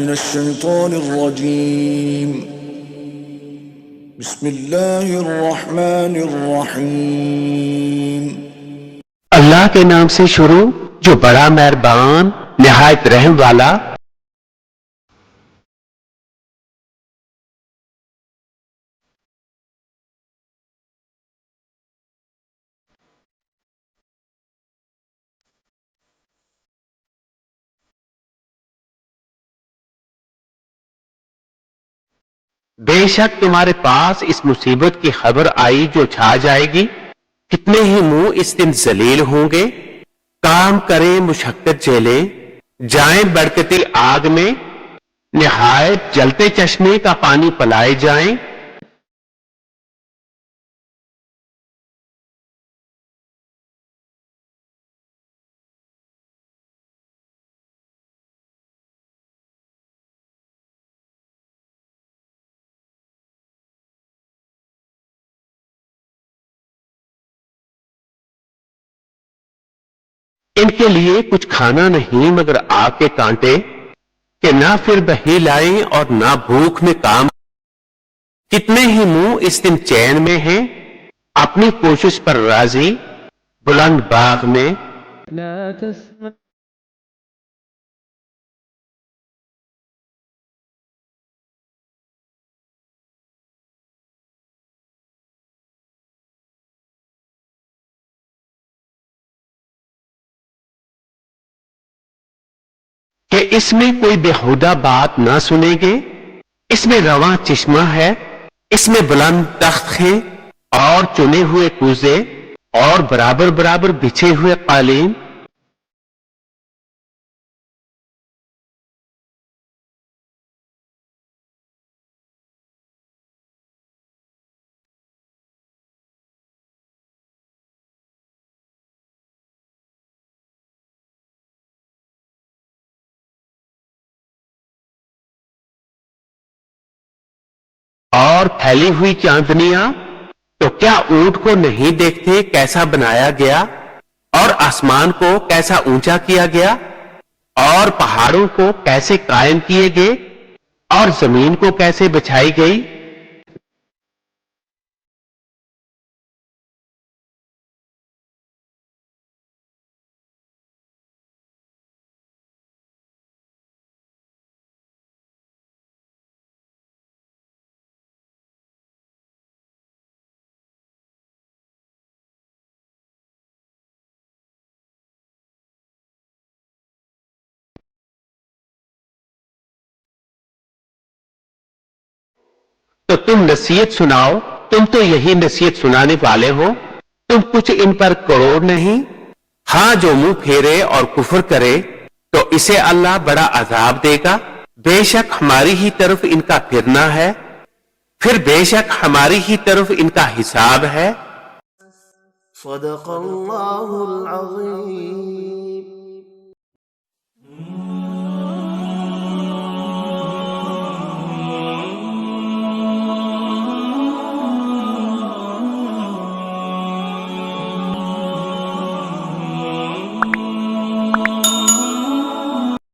من الشيطان الرجيم بسم الله الرحمن الرحيم اللہ کے نام سے شروع جو بڑا مہربان نہایت رحم والا۔ بے شک تمہارے پاس اس مصیبت کی خبر آئی جو چھا جائے گی، کتنے ہی منہ اس دن ذلیل ہوں گے۔ کام کریں مشقت جھیلیں، جائیں بڑکتی آگ میں، نہایت جلتے چشمے کا پانی پلائے جائیں۔ ان کے لیے کچھ کھانا نہیں مگر آگ کے کانٹے، کہ نہ پھر بہی لائیں اور نہ بھوک میں کام۔ کتنے ہی منہ اس دن چین میں ہیں، اپنی کوشش پر راضی، بلند باغ میں۔ لا تسمع کہ اس میں کوئی بےہودہ بات نہ سنیں گے، اس میں رواں چشمہ ہے، اس میں بلند تخت ہیں اور چنے ہوئے کوزے اور برابر برابر بچھے ہوئے قالین۔ اور پھیلی ہوئی چاندنیاں، تو کیا اونٹ کو نہیں دیکھتے کیسا بنایا گیا، اور آسمان کو کیسا اونچا کیا گیا، اور پہاڑوں کو کیسے قائم کیے گئے، اور زمین کو کیسے بچھائی گئی۔ تو تم نصیحت سناؤ، تم تو یہی نصیحت سنانے والے ہو، تم کچھ ان پر کرو نہیں۔ ہاں جو منہ پھیرے اور کفر کرے تو اسے اللہ بڑا عذاب دے گا۔ بے شک ہماری ہی طرف ان کا پھرنا ہے، پھر بے شک ہماری ہی طرف ان کا حساب ہے۔ صدق اللہ العظیم۔